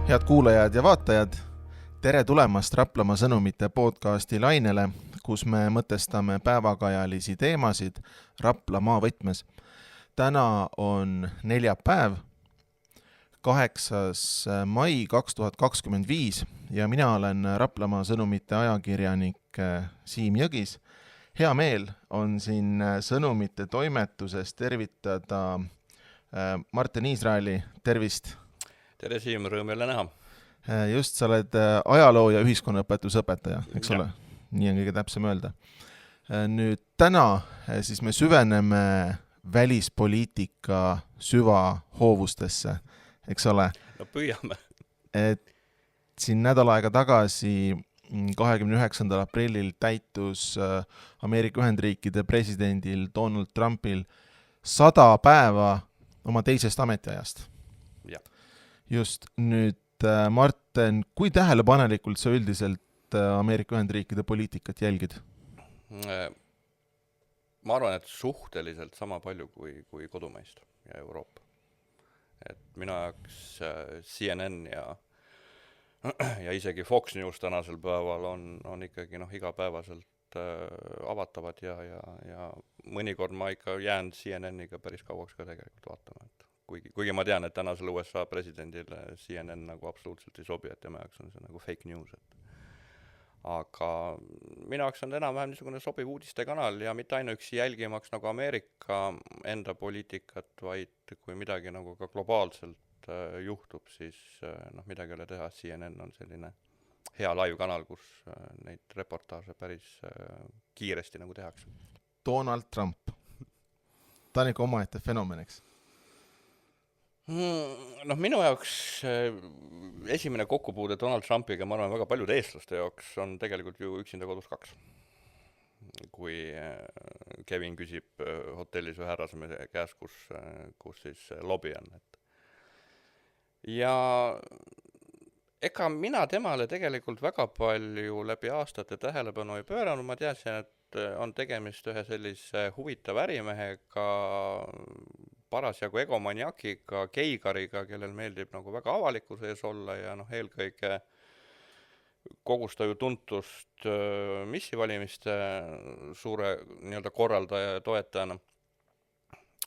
Head kuulajad ja vaatajad, tere tulemast Raplamaa sõnumite podcasti lainele, kus me mõtestame päevakajalisi teemasid Raplamaa võtmes. Täna on neljapäev, 8. mai 2025 ja mina olen Raplamaa sõnumite ajakirjanik Siim Jõgis. Hea meel on siin sõnumite toimetuses tervitada Martin Iisraeli, tervist! Tere Siim, rõõm jälle näha. Just, sa oled ajaloo- ja ühiskonnaõpetusõpetaja, eks ole? Nii on kõige täpsem öelda. Nüüd täna siis me süveneme välispoliitika süvahoovustesse, eks ole? No püüame. Et siin nädal aega tagasi, 29. aprillil täitus Ameerika Ühendriikide presidendil Donald Trumpil 100 päeva oma teisest ametiajast. Ja. Just nüüd, Martin, kui tähelepanelikult sa üldiselt Ameerika Ühendriikide poliitikat jälgid? Ma arvan, et suhteliselt sama palju kui kodumaist ja Euroopa. Et minu jaoks CNN ja isegi Fox News tänasel päeval on ikkagi igapäevaselt avatavad ja mõnikord ma ikka jään CNN-iga päris kauaks ka tegelikult vaatama. Kuigi ma tean, et tänasel USA presidendil CNN nagu absoluutselt ei sobi, et tema jaoks on see nagu fake news. Aga minu jaoks on enam-vähem niisugune sobiv uudistekanal ja mitte ainuüksi jälgimaks nagu Ameerika enda poliitikat, vaid kui midagi nagu ka globaalselt juhtub, siis midagi ei ole teha. CNN on selline hea live-kanal, kus neid reportaaže päris kiiresti nagu tehakse. Donald Trump. Ta on ikka omaette fenomen, eks? Minu jaoks esimene kokkupuude Donald Trumpiga, ma arvan, väga paljude eestlaste jaoks on tegelikult ju Üksinda kodus 2. Kui Kevin küsib hotellis ühe härrasmehe käes, kus siis lobi on. Ja ega mina temale tegelikult väga palju läbi aastate tähelepanu ei pööranud. Ma teadsin, et on tegemist ühe sellise huvitav ärimehega, parasjagu egomaniakiga, keigariga, kellel meeldib nagu väga avalikkuse ees olla ja eelkõige kogus ta ju tuntust missivalimiste suure nii-öelda korraldaja ja toetajana.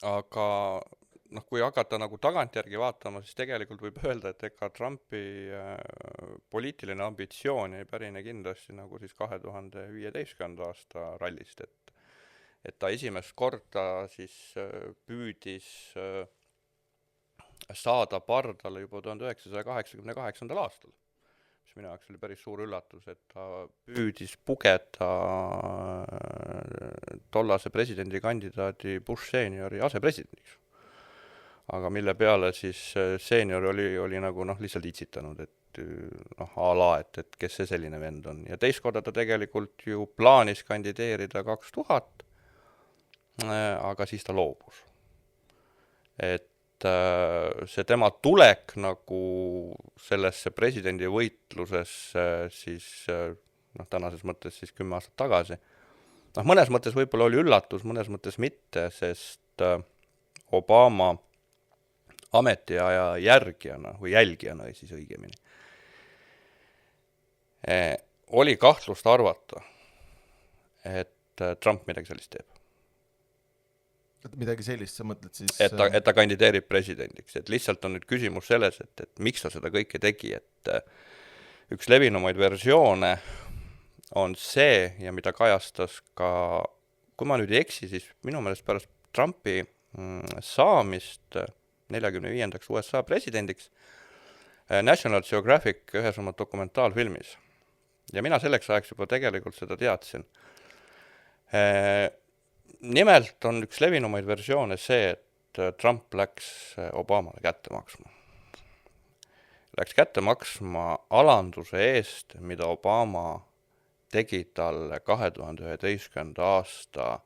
Aga kui hakata nagu tagantjärgi vaatama, siis tegelikult võib öelda, et ega Trumpi poliitiline ambitsioon ei pärine kindlasti nagu siis 2015. aasta rallist, et ta esimest korda siis püüdis saada pardale juba 1988. aastal, mis minu jaoks oli päris suur üllatus, et ta püüdis pugeda tollase presidendikandidaadi Bush seniori asepresidendiks. Aga mille peale siis senior oli nagu lihtsalt itsitanud, et et kes see selline vend on. Ja teist korda ta tegelikult ju plaanis kandideerida 2000, aga siis ta loobus. Et see tema tulek nagu sellesse presidendi võitlusesse siis tänases mõttes siis 10 aastat tagasi. Mõnes mõttes võib-olla oli üllatus, mõnes mõttes mitte, sest Obama ametiaja järgijana või jälgijana siis õigemini oli kahtlust arvata, et Trump midagi sellist teeb. Midagi sellist, sa mõtled siis... Et ta kandideerib presidendiks. Et lihtsalt on nüüd küsimus selles, et miks ta seda kõike tegi. Et üks levinumaid versioone on see, ja mida kajastas ka, kui ma nüüd ei eksi, siis minu meelest pärast Trumpi saamist 45. USA presidendiks National Geographic ühes oma dokumentaalfilmis. Ja mina selleks ajaks juba tegelikult seda teadsin. Nimelt on üks levinumaid versioone see, et Trump läks Obamale kätte maksma. Läks kätte maksma alanduse eest, mida Obama tegi talle 2011. aasta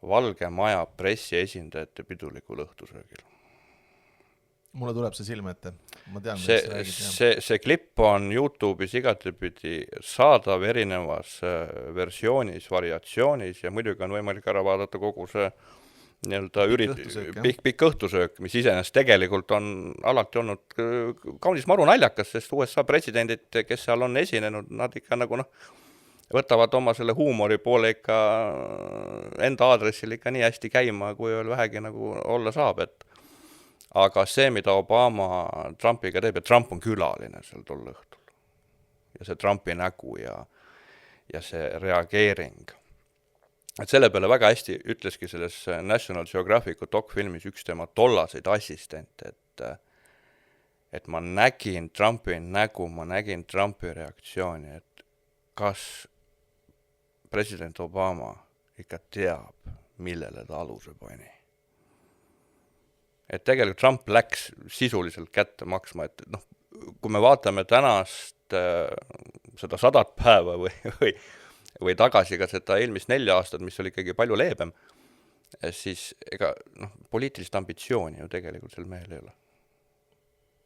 Valge Maja pressiesindajate pidulikul õhtusöögil. Mulle tuleb see silme ette. Ma tean, see klipp on YouTube'is igatepidi saadav erinevas versioonis, variatsioonis ja muidugi on võimalik ära vaadata kogu see nii-öelda õhtusöök, jah. pikk õhtusöök, mis iseenesest tegelikult on alati olnud kaunis maru naljakas, sest USA presidendid, kes seal on esinenud, nad ikka nagu võtavad oma selle huumori poole ikka enda aadressil ikka nii hästi käima, kui veel vähegi nagu olla saab, et aga see, mida Obama Trumpiga teeb, ja Trump on külaline seal tol õhtul. Ja see Trumpi nägu ja see reageering. Et selle peale väga hästi ütleski selles National Geographicu dokfilmis üks tema tollaseid assistente, et ma nägin Trumpi nägu, ma nägin Trumpi reaktsiooni, et kas president Obama ikka teab, millele ta aluse pani. Et tegelikult Trump läks sisuliselt kätte maksma, et kui me vaatame tänast seda 100 päeva või tagasi ka seda eelmist 4 aastat, mis oli ikkagi palju leebem, siis ega poliitilist ambitsiooni ju tegelikult sel mehel ei ole.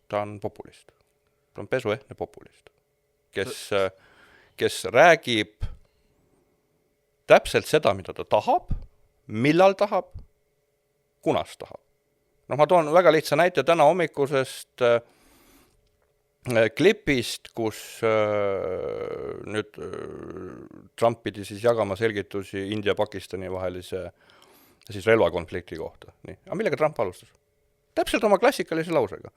Ta on populist. Ta on pesuehtne populist, kes räägib täpselt seda, mida ta tahab, millal tahab, kunas tahab. Ma toon väga lihtsa näite täna hommikusest klipist, kus nüüd Trump pidi siis jagama selgitusi India-Pakistani vahelise siis relvakonflikti kohta. Nii. Aga millega Trump alustas? Täpselt oma klassikalise lausega.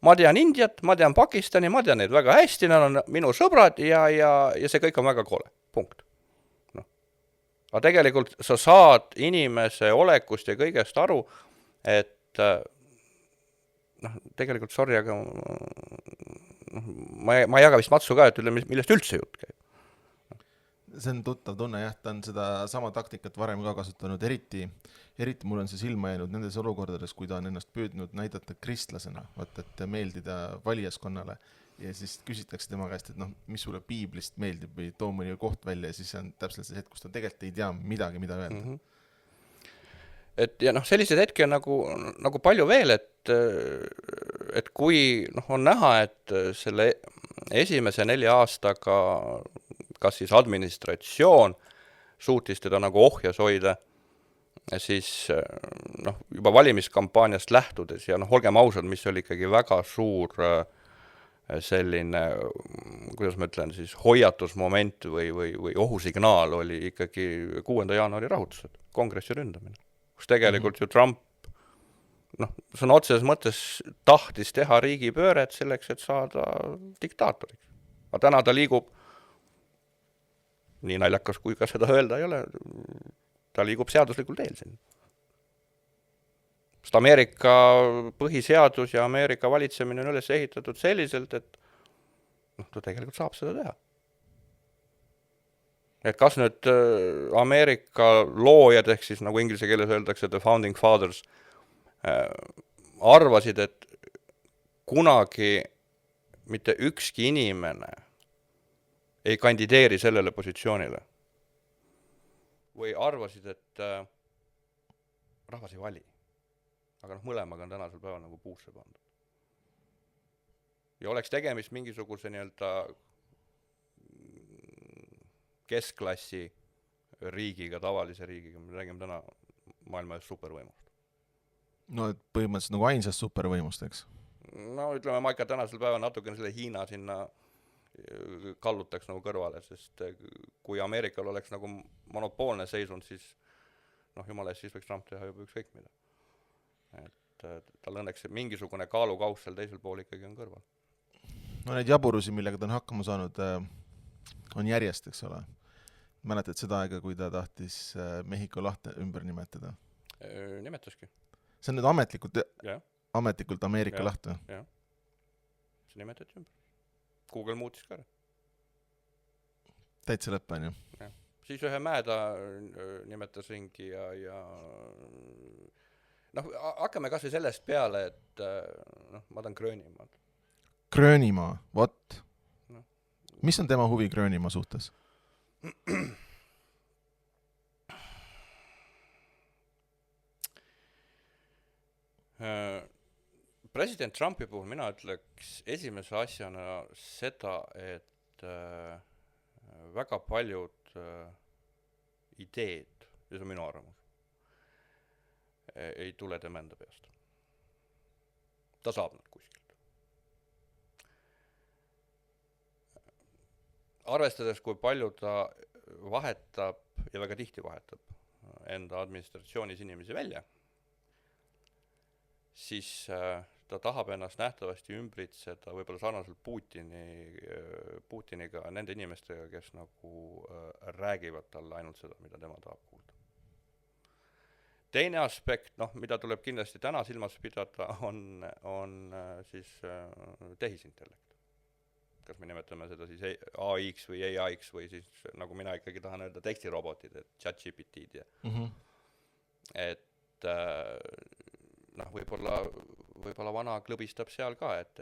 Ma tean Indiat, ma tean Pakistani, ma tean neid väga hästi, nad on minu sõbrad ja see kõik on väga kole. Punkt. Aga tegelikult sa saad inimese olekust ja kõigest aru, et tegelikult sorry, aga ma ei jaga vist matsu ka, et millest üldse jutt käib. See on tuttav tunne, jah, ta on seda sama taktikat varem ka kasutanud, eriti mul on see silma jäänud nendes olukordades, kui ta on ennast püüdnud näidata kristlasena, et meeldida valijaskonnale ja siis küsitakse tema käest, et mis sulle piiblist meeldib või too mõni koht välja ja siis on täpselt see hetk, kus ta tegelikult ei tea midagi, mida öelda. Mm-hmm. Et ja sellised hetki on nagu palju veel, et kui on näha, et selle esimese 4 aastaga kas siis administratsioon suutis teda nagu ohjas hoida, siis juba valimiskampaaniast lähtudes ja olgem ausad, mis oli ikkagi väga suur selline, kuidas ma ütlen, siis hoiatusmoment või ohusignaal oli ikkagi 6. jaanuari rahutused, kongressi ründamine. Kus tegelikult ju Trump sõna otseses mõttes tahtis teha riigipööret selleks, et saada diktaatoriks. Aga täna ta liigub, nii naljakas kui ka seda öelda ei ole, ta liigub seaduslikul teel siin. Sest Ameerika põhiseadus ja Ameerika valitsemine on üles ehitatud selliselt, et ta tegelikult saab seda teha. Et kas nüüd Ameerika loojad, ehk siis nagu inglise keeles öeldakse, the founding fathers, arvasid, et kunagi mitte ükski inimene ei kandideeri sellele positsioonile. Või arvasid, et rahvas ei vali. Aga mõlemaga on tänasel päeval nagu puusse pandud. Ja oleks tegemist mingisuguse nii-öelda keskklassi riigiga, tavalise riigiga, me räägime täna maailma supervõimust. Et põhimõtteliselt nagu ainsast supervõimust, eks? Ütleme, ma ikka tänasel päeval natukene selle Hiina sinna kallutaks nagu kõrvale, sest kui Ameerikal oleks nagu monopoolne seisund, siis jumala eest, siis võiks Trump teha juba ükskõik mida. Et tal õnneks mingisugune kaalukaus seal teisel pool ikkagi on kõrval. Neid jaburusi, millega ta on hakkama saanud, on järjest, eks ole. Mäletad seda aega, kui ta tahtis Mehhiko lahte ümber nimetada? Nimetaski. See on nüüd ametlikult Ameerika laht või? Jah, see nimetati ümber. Google muutis ka ära. Täitsa lõpp on ju? Siis ühe mäe ta nimetas ringi ja hakkame kas või sellest peale, et ma tahan Gröönimaad. Gröönimaa, vot. Mis on tema huvi Gröönimaa suhtes? President Trumpi puhul mina ütleks esimese asjana seda, et väga paljud ideed, see on minu arvamus, ei tule tema enda peast. Ta saab nad kuskilt. Arvestades, kui palju ta vahetab ja väga tihti vahetab enda administratsioonis inimesi välja, siis ta tahab ennast nähtavasti ümbritseda võib-olla sarnaselt Putiniga nende inimestega, kes nagu räägivad talle ainult seda, mida tema tahab kuulda. Teine aspekt, mida tuleb kindlasti täna silmas pidada, on siis tehisintellekt. Kas me nimetame seda siis AI-ks või AI-ks või siis, nagu mina ikkagi tahan öelda, tekstirobotid, et ChatGPT-d ja et võib-olla vana klõbistab seal ka, et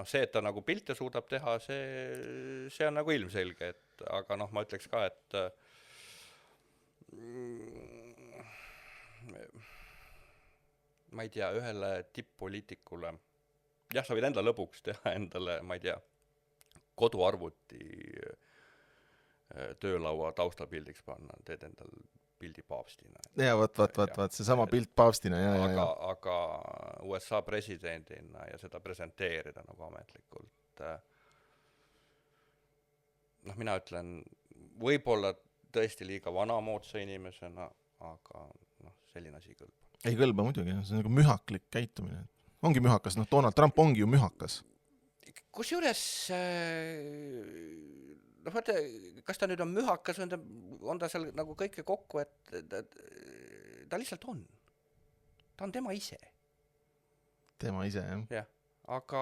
see, et ta nagu pilte suudab teha, see on nagu ilmselge, aga ma ütleks ka, et ma ei tea, ühele tipp-poliitikule, jah, sa võid enda lõbuks teha endale, ma ei tea, koduarvuti töölaua taustapildiks panna, teed endal pildi paavstina. Ja, võt, seesama pilt paavstina, aga USA presidendina ja seda presenteerida nagu ametlikult, mina ütlen, võib-olla tõesti liiga vanamoodsa inimesena, aga selline asi kõlba. Ei kõlba muidugi, see on nagu mühaklik käitumine. Ongi mühakas, Donald Trump ongi ju mühakas. Kusjuures, vaata, kas ta nüüd on mühakas, on ta seal nagu kõike kokku, et ta lihtsalt on. Ta on tema ise. Tema ise, jah. Jah, aga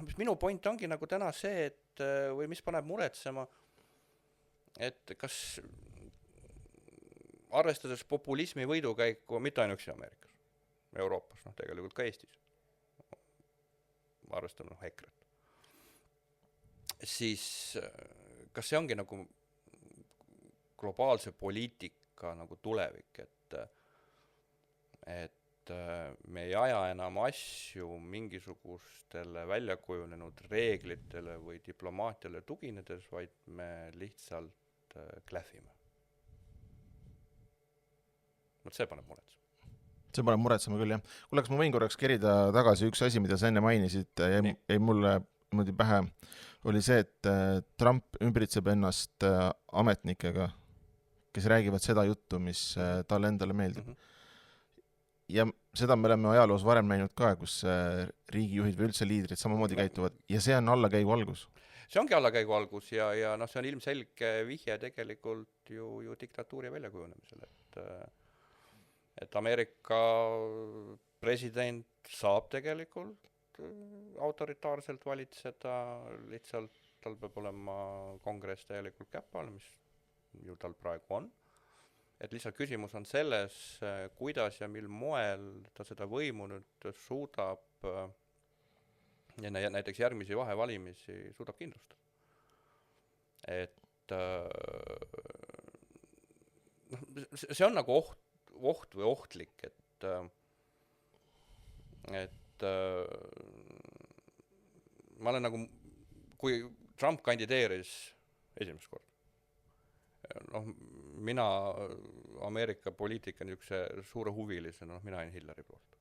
mis minu point ongi nagu täna see, et või mis paneb muretsema, et kas arvestades populismi võidukäiku, mitte ainuüksi Ameerikas, Euroopas, tegelikult ka Eestis, arvestame EKRE-t, siis kas see ongi nagu globaalse poliitika nagu tulevik, et me ei aja enam asju mingisugustele väljakujunenud reeglitele või diplomaatiale tuginedes, vaid me lihtsalt klähvime. See paneb muretsema. See paneb muretsema küll, jah. Kuule, kas ma võin korraks kerida tagasi üks asi, mida sa enne mainisid, jäi mulle niimoodi pähe, oli see, et Trump ümbritseb ennast ametnikega, kes räägivad seda juttu, mis talle endale meeldib. Ja seda me oleme ajaloos varem näinud ka, kus riigijuhid või üldse liidrid samamoodi käituvad, ja see on allakäigu algus. See ongi allakäigu algus ja see on ilmselge vihje tegelikult ju diktatuuri väljakujunemisel, et Ameerika president saab tegelikult autoritaarselt valitseda, lihtsalt tal peab olema kongress täielikult käpal, mis ju tal praegu on. Et lihtsalt küsimus on selles, kuidas ja mil moel ta seda võimu nüüd suudab ja näiteks järgmisi vahevalimisi suudab kindlustada. Et see on nagu oht või ohtlik, et ma olen nagu, kui Trump kandideeris esimest korda, mina Ameerika poliitika niisuguse suure huvilisena, mina olin Hillary poolt.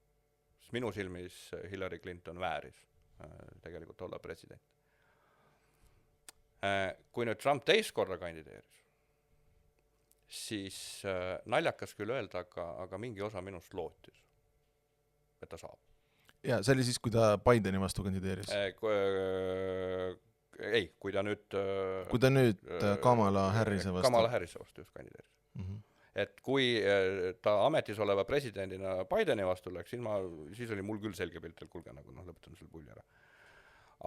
Sest minu silmis Hillary Clinton vääris tegelikult olla president. Kui nüüd Trump teist korda kandideeris, siis naljakas küll öelda, aga mingi osa minust lootis, et ta saab. Ja see oli siis, kui ta Bideni vastu kandideeris? Ei, kui ta nüüd Kamala Harrise vastu just kandideeris. Et kui ta ametis oleva presidendina Bideni vastu läks, siis oli mul küll selge pilt, et kulge nagu lõpetame selle pulli ära.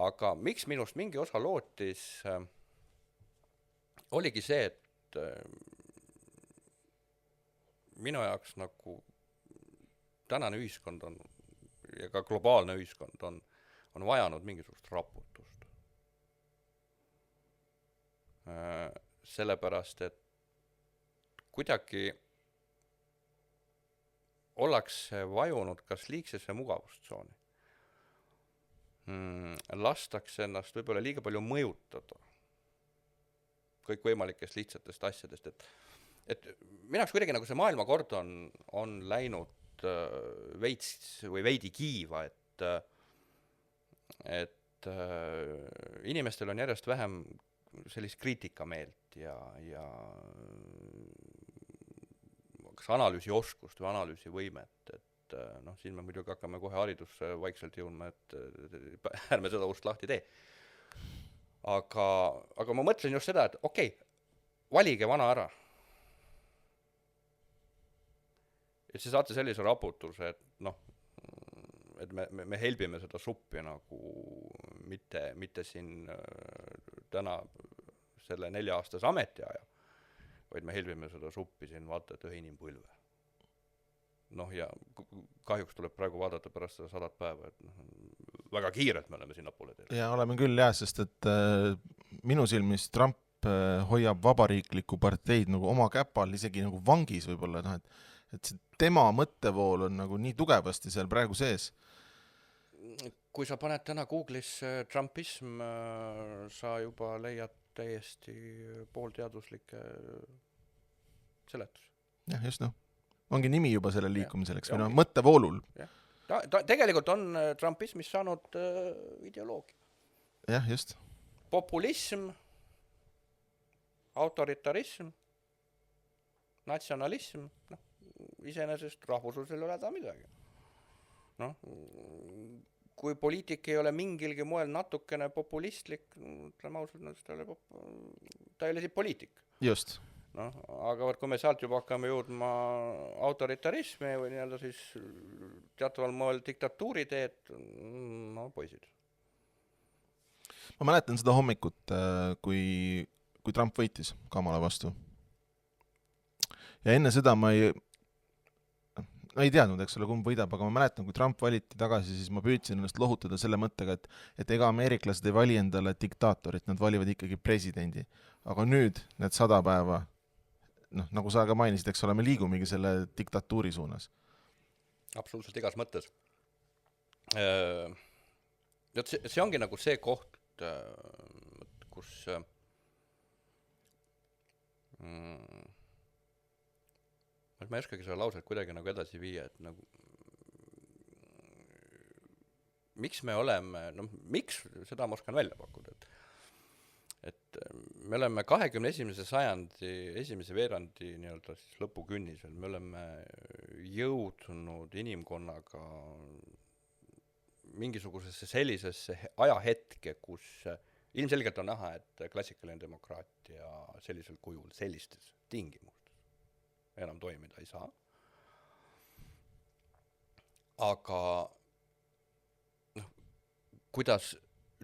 Aga miks minust mingi osa lootis, oligi see, et minu jaoks nagu tänane ühiskond on ja ka globaalne ühiskond on vajanud mingisugust raputust. Sellepärast, et kuidagi ollakse vajunud kas liigsesse mugavustsooni. Lastakse ennast võib-olla liiga palju mõjutada kõikvõimalikest lihtsatest asjadest, et minaks kuidagi nagu see maailmakord on läinud veits või veidi kiiva, et inimestel on järjest vähem sellist kriitikameelt ja kas analüüsioskust või analüüsivõimet, et noh, siin me muidugi hakkame kohe haridusse vaikselt jõudma, et ärme seda ust lahti tee. Aga ma mõtlen just seda, et okei, valige vana ära. Et siis saate sellise raputuse, et noh, et me helbime seda suppi nagu mitte siin täna selle 4-aastase ametiaja, vaid me helbime seda suppi siin vaata, et ühe inimpõlve. Noh, ja kahjuks tuleb praegu vaadata pärast seda 100 päeva, et noh, väga kiirelt me oleme sinna poole teele. Ja oleme küll sest et minu silmis Trump hoiab vabariiklikku parteid nagu oma käpal, isegi nagu vangis võib-olla, noh, et see tema mõttevool on nagu nii tugevasti seal praegu sees. Kui sa paned täna Google'is Trumpism, sa juba leiad täiesti poolteaduslikke seletus. Jah, just noh. Ongi nimi juba selle liikumiseleks või noh, mõttevoolul. Ta tegelikult on Trumpismis saanud ideoloogia. Jah, just. Populism, autoritarism, natsionalism, noh, iseenesest rahvuslusel ei ole ta midagi. Noh, kui poliitik ei ole mingilgi moel natukene populistlik, ütleme ausalt, ta ei ole siis poliitik. Just. No, aga kui me sealt juba hakkame jõudma autoritarismi või nii-öelda siis teataval moel diktatuuri teed, no poisid. Ma mäletan seda hommikut, kui Trump võitis Kamala vastu. Ja enne seda ma ei teadnud, eks ole, kumb võidab, aga ma mäletan, kui Trump valiti tagasi, siis ma püüdsin ennast lohutada selle mõttega, et ega ameeriklased ei vali endale diktaatorit, nad valivad ikkagi presidendi. Aga nüüd need 100 päeva, noh, nagu sa ka mainisid, eks ole, me liigumegi selle diktatuuri suunas. Absoluutselt igas mõttes. See ongi nagu see koht, kus ma ei oskagi seda lauset kuidagi nagu edasi viia, et nagu miks me oleme, miks, seda ma oskan välja pakkuda, et me oleme 21. sajandi esimese veerandi nii-öelda siis lõpukünnisel, me oleme jõudnud inimkonnaga mingisugusesse sellisesse ajahetke, kus ilmselgelt on näha, et klassikaline demokraatia sellisel kujul, sellistes tingimustes enam toimida ei saa. Aga noh, kuidas,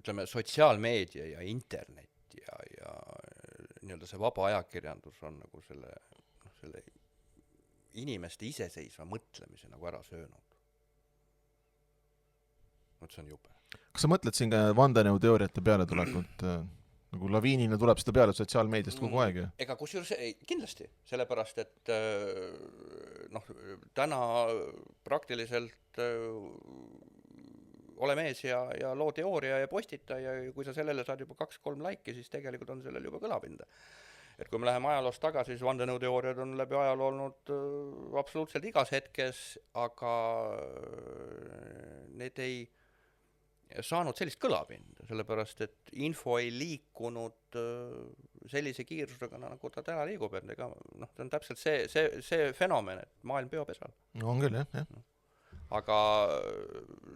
ütleme, sotsiaalmeedia ja internet ja nii-öelda see vaba ajakirjandus on nagu selle inimeste iseseisva mõtlemise nagu ära söönud. See on jube. Kas sa mõtled siin ka vandenõuteooriate peale tulekut? Nagu laviinina tuleb seda peale sotsiaalmeediast kogu aeg? Ega kusjuures kindlasti, sellepärast, et noh, täna praktiliselt ole mees ja loo teooria ja postita ja kui sa sellele saad juba 2-3 laiki, siis tegelikult on sellel juba kõlapinda. Et kui me läheme ajaloost tagasi, siis vandenõuteooriad on läbi ajaloo olnud absoluutselt igas hetkes, aga need ei saanud sellist kõlapinda, sellepärast, et info ei liikunud sellise kiirusega, nagu ta täna liigub, et ega, noh, see on täpselt see fenomen, et maailm peopesal. On küll, jah. Aga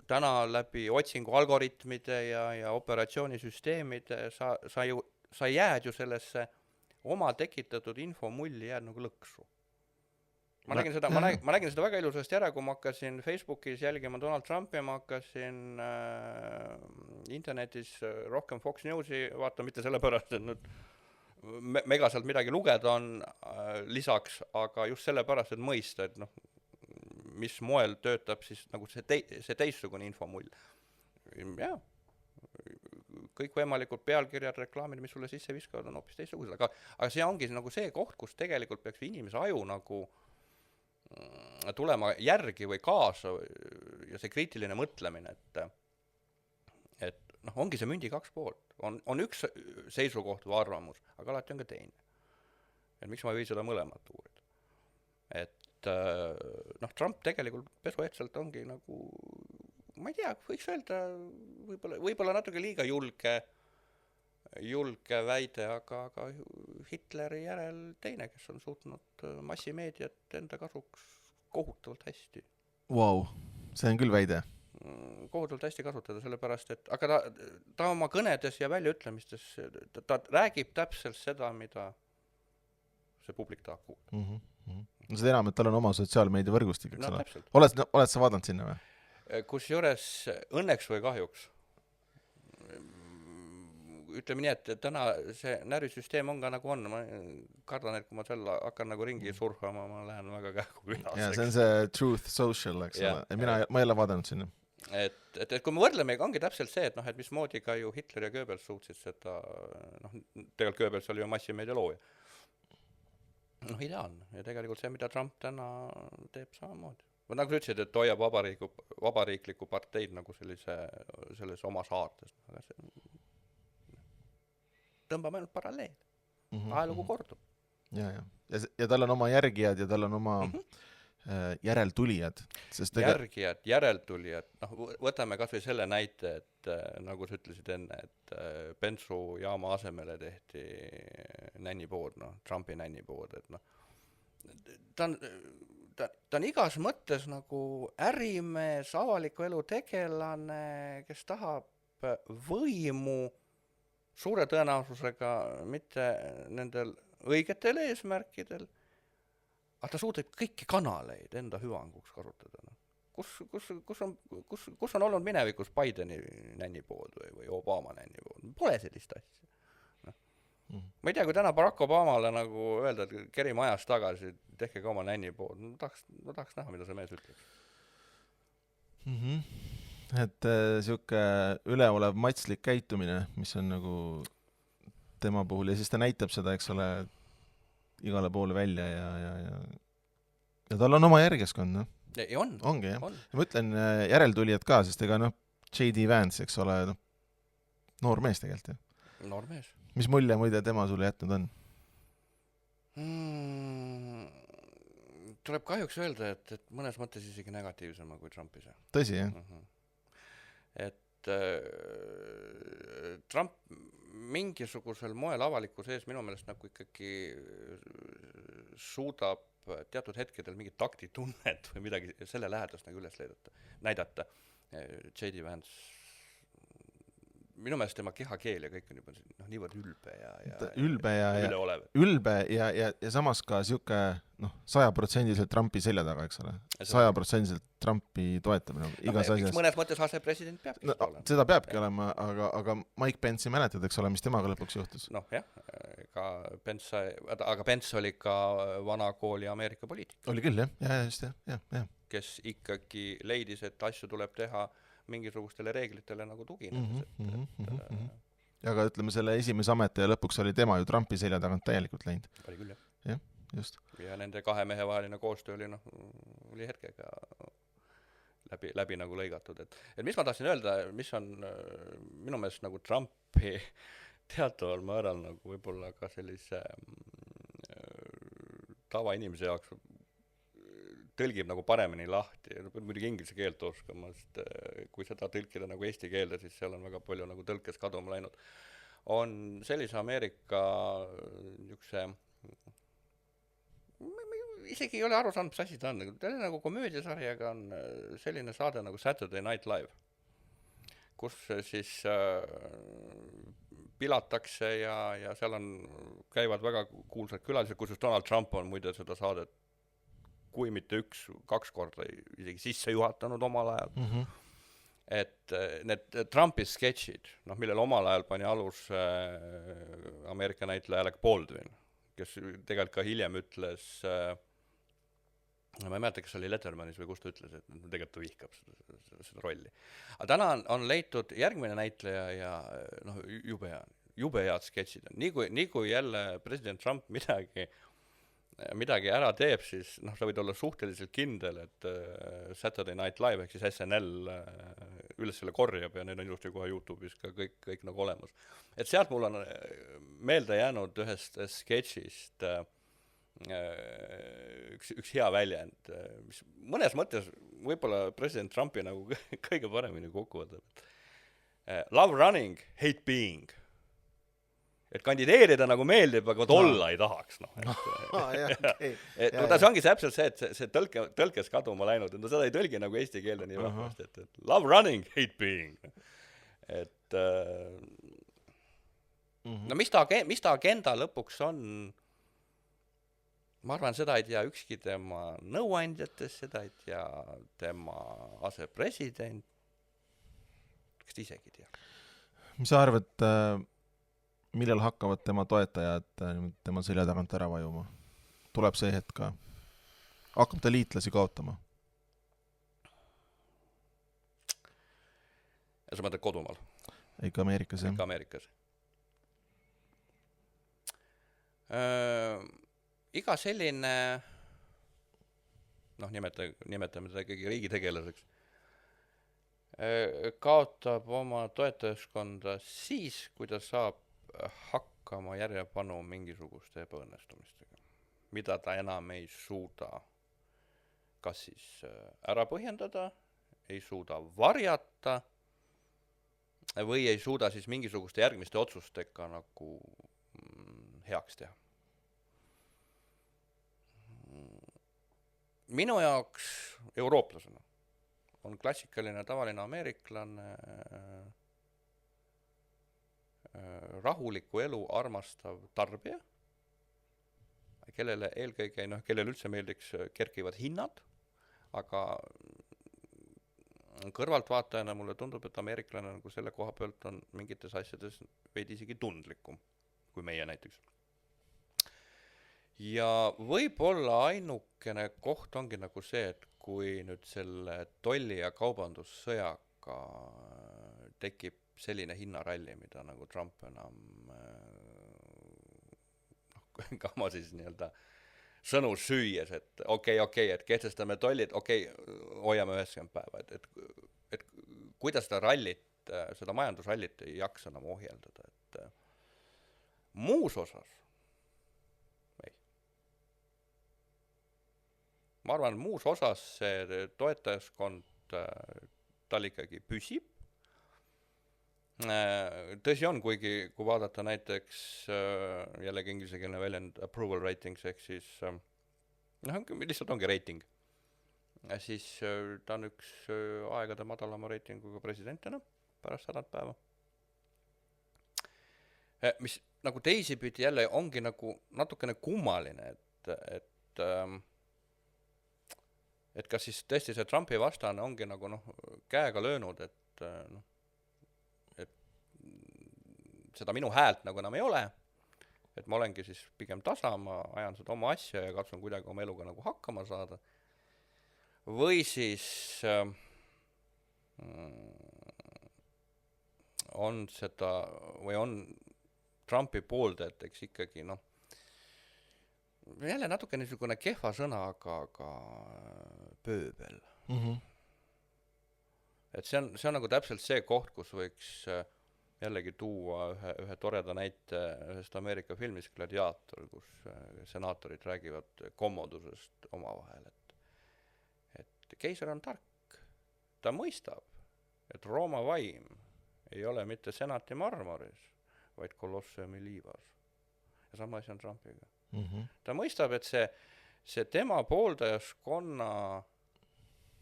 täna läbi otsingu algoritmide ja operatsioonisüsteemide sa jääd ju sellesse oma tekitatud info mulli jääd nagu lõksu. Ma nägin seda väga ilusasti ära, kui ma hakkasin Facebookis jälgima Donald Trumpi ja ma hakkasin internetis rohkem Fox Newsi vaata, mitte sellepärast, et nüüd mega sealt midagi lugeda on lisaks, aga just sellepärast, et mõista, et noh, mis moel töötab siis nagu see teistsugune infomull. Jah, kõik võimalikud pealkirjad, reklaamid, mis sulle sisse viskavad, on hoopis teistsugused, aga see ongi nagu see koht, kus tegelikult peaks inimese aju nagu tulema järgi või kaasa ja see kriitiline mõtlemine, et noh, ongi see mündi 2 poolt. On üks seisukoht või arvamus, aga alati on ka teine. Et miks ma ei või seda mõlemat uurida? Et et noh, Trump tegelikult pesuehtselt ongi nagu, ma ei tea, võiks öelda võib-olla natuke liiga julge väide, aga Hitleri järel teine, kes on suutnud massimeediat enda kasuks kohutavalt hästi. Vau, see on küll väide. Kohutavalt hästi kasutada, sellepärast, et aga ta oma kõnedes ja väljaütlemistes, ta räägib täpselt seda, mida see publik tahab kuulda. No seda enam, et tal on oma sotsiaalmeedia võrgustik, eks No ole. täpselt. Oled sa vaadanud sinna või? Kusjuures õnneks või kahjuks, ütleme nii, et täna see närvisüsteem on ka nagu on, ma kardan, et kui ma selle hakkan nagu ringi surfama, ma lähen väga kähku Ja külaseks. see on see Truth Social, eks Jah. ole. Ma ei ole vaadanud sinna. Et kui me võrdleme, ongi täpselt see, et noh, et mismoodi ka ju Hitler ja Goebbels suutsid seda, noh, tegelikult Goebbels oli ju massimeedia looja. Noh, ideaalne. Ja tegelikult see, mida Trump täna teeb samamoodi. Või nagu sa ütlesid, et hoiab vabariikliku parteid nagu selles oma saartes. Aga see, tõmbame ainult paralleel. Ajalugu kordub. Ja tal on oma järgijad ja tal on oma järeltulijad. Sest järeltulijad, noh, võtame kas või selle näite, et nagu sa ütlesid enne, et bensujaama asemele tehti nännipood, noh, Trumpi nännipood, et noh, ta on igas mõttes nagu ärimees, avaliku elu tegelane, kes tahab võimu suure tõenäosusega mitte nendel õigetel eesmärkidel, aga ta suudab kõiki kanaleid enda hüvanguks kasutada. No. Kus on olnud minevikus Bideni nännipood või Obama nännipood? Pole sellist asja. No. Ma ei tea, kui täna Barack Obamale nagu öelda, et kerime ajas tagasi, tehke ka oma nännipood. Ma tahaks näha, mida see mees ütleks. Et siuke üleolev matslik käitumine, mis on nagu tema puhul ja siis ta näitab seda, eks ole, igale poole välja ja tal on oma järgeskond, noh. Ja on. Ongi, jah. Ja ma ütlen järeltulijad ka, sest ega noh, J.D. Vance, eks ole, noh, noor mees tegelikult, jah. Noor mees. Mis mulje muide tema sulle jätnud on? Tuleb kahjuks öelda, et mõnes mõttes isegi negatiivsema kui Trumpis. Tõsi, jah? Et Trump mingisugusel moel avalikus ees minu meelest nagu ikkagi suudab teatud hetkedel mingit taktitunnet või midagi selle lähedast nagu üles näidata. J.D. Vance, minu meelest tema kehakeel ja kõik on juba niivõrd ülbe ja samas ka siuke 100% Trumpi selja taga, eks ole. 100% Trumpi toetamine igas asjas. Mõnes mõttes asepresident peabki olema. Seda peabki olema, aga Mike Pence'i mäletad, eks ole, mis temaga lõpuks juhtus? Noh, jah, aga Pence oli ka vana kooli Ameerika poliitik. Oli küll, jah. Kes ikkagi leidis, et asju tuleb teha mingisugustele reeglitele nagu tuginedes. Aga ütleme, selle esimese ameti ja lõpuks oli tema ju Trumpi selja tagant täielikult läinud. Oli küll, jah. Jah, just. Ja nende kahe mehe vaheline koostöö oli hetkega läbi nagu lõigatud. Et mis ma tahtsin öelda, mis on minu meelest nagu Trumpi teataval määral nagu võib-olla ka sellise tavainimese jaoks tõlgib nagu paremini lahti, muidugi inglise keelt oskama, sest kui seda tõlkida nagu eesti keelde, siis seal on väga palju nagu tõlkes kaduma läinud. On sellise Ameerika niisuguse, isegi ei ole aru saanud, mis asi ta on, nagu komöödiasarjaga on selline saade nagu Saturday Night Live, kus siis pilatakse ja seal käivad väga kuulsad külalised, kus Donald Trump on muide seda saadet kui mitte 1-2 korda isegi sisse juhatanud omal ajal. Et need Trumpi sketšid, millel omal ajal pani alus Ameerika näitleja Alec Baldwin, kes tegelikult ka hiljem ütles, ma ei mäleta, kes oli Lettermanis või kus ta ütles, et tegelikult ta vihkab seda rolli. Aga täna on leitud järgmine näitleja ja jube head sketšid on. Nii kui jälle president Trump midagi ära teeb, siis sa võid olla suhteliselt kindel, et Saturday Night Live ehk siis SNL üles selle korjab ja need on ilusti kohe YouTube'is ka kõik nagu olemas. Et sealt mul on meelde jäänud ühest sketšist üks hea väljend, mis mõnes mõttes võib-olla president Trumpi nagu kõige paremini kokku võtab. Love running, hate being. Et kandideerida nagu meeldib, aga olla ei tahaks, noh. See ongi täpselt see, et see tõlkes kaduma läinud, no seda ei tõlgi nagu eesti keelde nii vahvasti, et love running, hate being. Et no mis ta agenda lõpuks on, ma arvan, seda ei tea ükski tema nõuandjatest, seda ei tea tema asepresident, kas ta isegi tea. Mis sa arvad, millal hakkavad tema toetajad tema selja tagant ära vajuma? Tuleb see hetk ka? Hakkab ta liitlasi kaotama? Ja sa mõtled kodumaal? Ikka Ameerikas, jah. Ikka Ameerikas. Iga selline, noh, nimetame seda ikkagi riigitegelaseks, kaotab oma toetajaskonda siis, kui ta saab hakkama järjepanu mingisuguste ebaõnnestumistega, mida ta enam ei suuda kas siis ära põhjendada, ei suuda varjata või ei suuda siis mingisuguste järgmiste otsustega nagu heaks teha. Minu jaoks eurooplasena on klassikaline tavaline ameeriklane rahuliku elu armastav tarbija, kellele eelkõige, kellele üldse meeldiks kerkivad hinnad, aga kõrvaltvaatajana mulle tundub, et ameeriklane nagu selle koha pealt on mingites asjades veidi isegi tundlikum kui meie näiteks. Ja võib-olla ainukene koht ongi nagu see, et kui nüüd selle tolli- ja kaubandussõjaga tekib selline hinnaralli, mida nagu Trump enam kama siis nii-öelda sõnu süües, et okei, et kehtestame tollid, hoiame 90 päeva, et kuidas seda rallit, seda majandusrallit ei jaksa enam ohjeldada, et muus osas ei. Ma arvan, muus osas see toetajaskond tal ikkagi püsib. Tõsi on, kui vaadata näiteks jällegi ingliskeelne väljend approval ratings ehk siis lihtsalt ongi reiting. Siis ta on üks aegade madalama reitinguga presidentena pärast 100 päeva. Mis nagu teisipidi jälle ongi nagu natukene kummaline, et kas siis tõesti see Trumpi vastane ongi nagu käega löönud, et seda minu häält nagu enam ei ole, et ma olengi siis pigem tasa, ma ajan seda oma asja ja katsun kuidagi oma eluga nagu hakkama saada. Või siis on seda, või on Trumpi pooldajateks ikkagi, jälle natuke niisugune kehva sõna, aga pööbel. Et see on nagu täpselt see koht, kus võiks jällegi tuua ühe toreda näite ühest Ameerika filmis Gladiator, kus senaatorid räägivad kommodusest omavahel, et keiser on tark. Ta mõistab, et Rooma vaim ei ole mitte senati marmoris, vaid kolosseumi liivas. Ja sama asi on Trumpiga. Ta mõistab, et see tema pooldajaskonna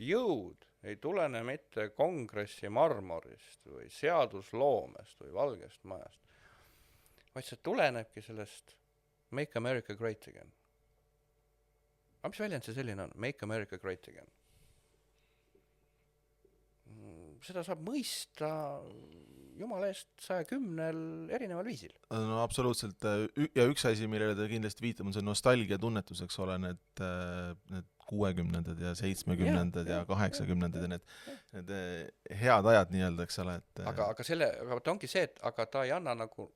jõud ei tulene mitte kongressi marmorist või seadusloomest või valgest majast, vaid see tulenebki sellest Make America Great Again. Aga mis väljend see selline on? Make America Great Again. Seda saab mõista jumala eest 110 erineval viisil. No absoluutselt. Ja üks asi, millele ta kindlasti viitab, on see nostalgia tunnetus, eks ole, need 60-ndad ja 70-ndad ja 80-ndad ja need head ajad nii-öelda, eks ole. Aga ta ongi see, et aga ta ei anna nagu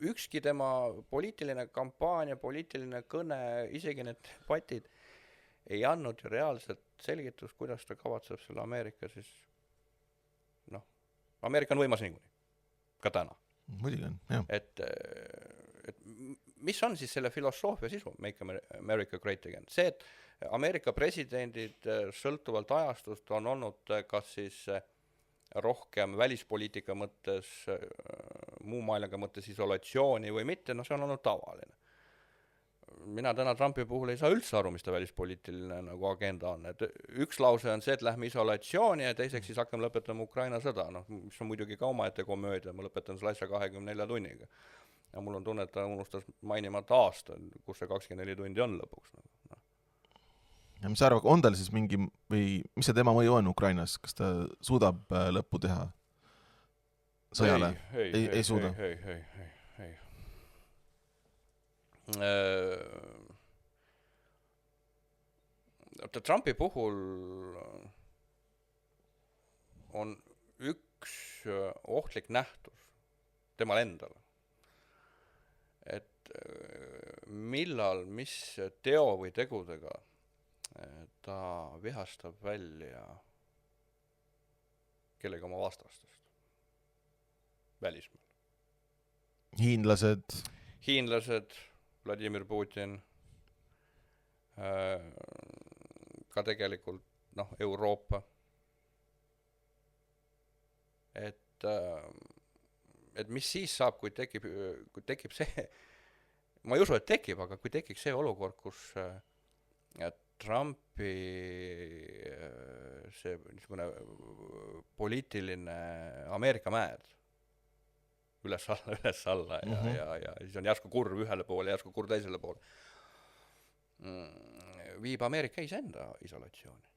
ükski tema poliitiline kampaania, poliitiline kõne, isegi need debatid ei andnud ju reaalselt selgitust, kuidas ta kavatseb selle Ameerika siis, Ameerika on võimas niikuinii, ka täna. Muidugi on, jah. Et mis on siis selle filosoofia sisu, Make America Great Again? See, et Ameerika presidendid sõltuvalt ajastust on olnud kas siis rohkem välispoliitika mõttes, muu maailmaga mõttes isolatsiooni või mitte, see on olnud tavaline. Mina täna Trumpi puhul ei saa üldse aru, mis ta välispoliitiline nagu agenda on. Et üks lause on see, et lähme isolatsiooni ja teiseks siis hakkame lõpetama Ukraina sõda, mis on muidugi ka omaette komöödia, ma lõpetan selle asja 24 tunniga. Ja mul on tunne, et ta unustas mainimata aasta, kus see 24 tundi on lõpuks. Ja mis sa arvad, on tal siis mingi, või mis see tema mõju on Ukrainas? Kas ta suudab lõppu teha sõjale? Ei suuda? Ei. Trumpi puhul on üks ohtlik nähtus temal endale. Et millal, mis teo või tegudega ta vihastab välja kellega oma vastastest välismaal. Hiinlased, Vladimir Putin, ka tegelikult Euroopa. Et mis siis saab, kui tekib see, ma ei usu, et tekib, aga kui tekib see olukord, kus Trumpi see niisugune poliitiline Ameerika mäed üles alla ja siis on järsku kurv ühele poole, järsku kurv teisele poole. Viib Ameerika iseenda isolatsiooni.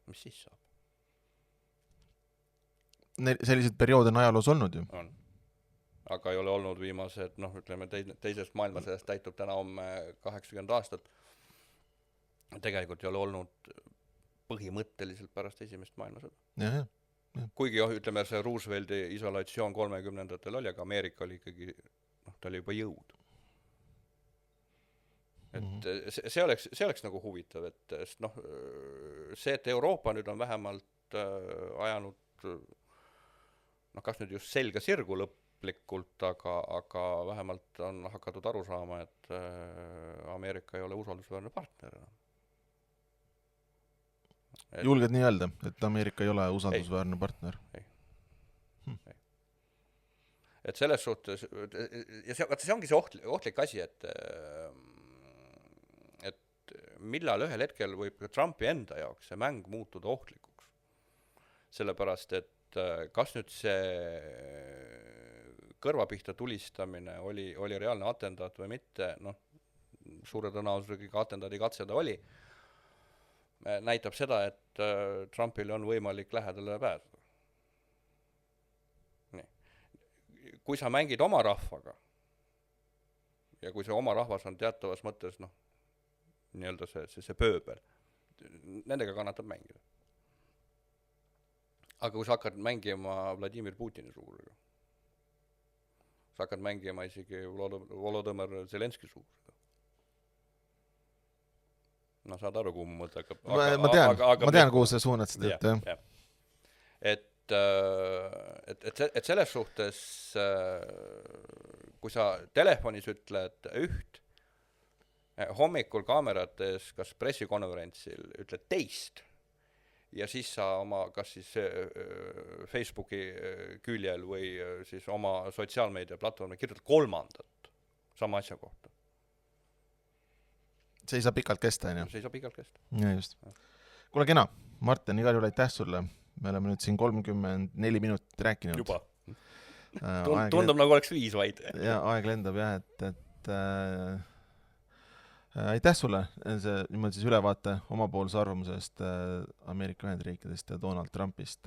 Mis siis saab? Sellised periood on ajaloos olnud ju. On. Aga ei ole olnud viimased, ütleme, teisest maailmasõjast täitub täna 80 aastat. Tegelikult ei ole olnud põhimõtteliselt pärast esimest maailmasõda. Ja. Kuigi ütleme, see Roosevelti isolatsioon 30-ndatel oli, aga Ameerika oli ikkagi, ta oli juba jõud. Et see oleks nagu huvitav, et see, et Euroopa nüüd on vähemalt ajanud, kas nüüd just selga sirgu lõplikult, aga vähemalt on hakatud aru saama, et Ameerika ei ole usaldusväärne partner. Julged nii öelda, et Ameerika ei ole usaldusväärne partner? Ei. Et selles suhtes, ja see ongi see ohtlik asi, et millal ühel hetkel võib Trumpi enda jaoks see mäng muutuda ohtlikuks. Sellepärast, et kas nüüd see kõrvapihta tulistamine oli reaalne atendaat või mitte, suure tõenäosusega atendaadi katse ta oli, näitab seda, et Trumpil on võimalik lähedale pääseda. Nii. Kui sa mängid oma rahvaga ja kui see oma rahvas on teatavas mõttes nii-öelda see pööbel, nendega kannatab mängida. Aga kui sa hakkad mängima Vladimir Putini suurusega, sa hakkad mängima isegi Volodõmõr Zelenski suurusega, saad aru, kuhu mu mõte hakkab. Ma tean, kuhu sa suunad seda. Et selles suhtes, kui sa telefonis ütled üht, hommikul kaamerates, kas pressikonverentsil ütled teist, ja siis sa oma, kas siis Facebooki küljel või siis oma sotsiaalmeedia platvormi kirjutad kolmandat sama asja kohta. See ei saa pikalt kesta, on ju? See ei saa pikalt kesta. Ja just. Kuule kena, Martin, igal juhul aitäh sulle. Me oleme nüüd siin 34 minutit rääkinud. Juba. Tundub nagu oleks 5 vaid. Ja aeg lendab jah, et aitäh sulle niimoodi siis ülevaate omapoolse arvamusest Ameerika Ühendriikidest ja Donald Trumpist.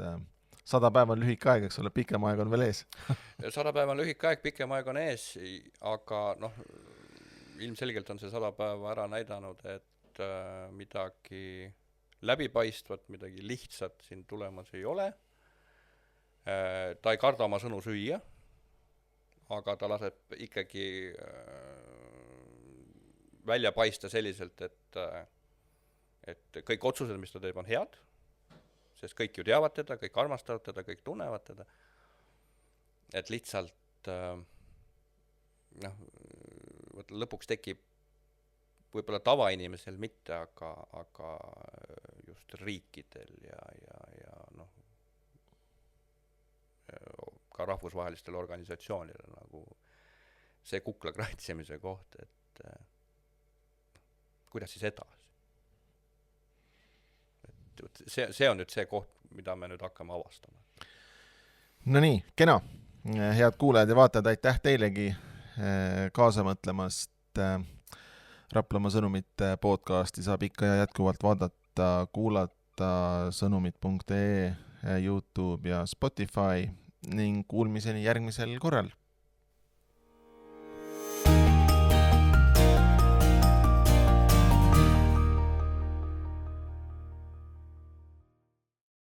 100 päeva on lühike aeg, eks ole, pikem aeg on veel ees. 100 päeva on lühike aeg, pikem aeg on ees, aga ilmselgelt on see 100 päeva ära näidanud, et midagi läbipaistvat, midagi lihtsat siin tulemas ei ole. Ta ei karda oma sõnu süüa, aga ta laseb ikkagi välja paista selliselt, et kõik otsused, mis ta teeb, on head, sest kõik ju teavad teda, kõik armastavad teda, kõik tunnevad teda. Et lihtsalt lõpuks tekib võib-olla tavainimesel mitte, aga just riikidel ja noh, ka rahvusvahelistel organisatsioonidel nagu see kukla kratsimise koht, et kuidas siis edasi. See on nüüd see koht, mida me nüüd hakkame avastama. No nii, kena. Head kuulajad ja vaatajad, aitäh teilegi kaasa mõtlemast. Raplamaa sõnumite podcasti saab ikka ja jätkuvalt vaadata, kuulata sõnumid.ee, YouTube ja Spotify ning kuulmiseni järgmisel korral.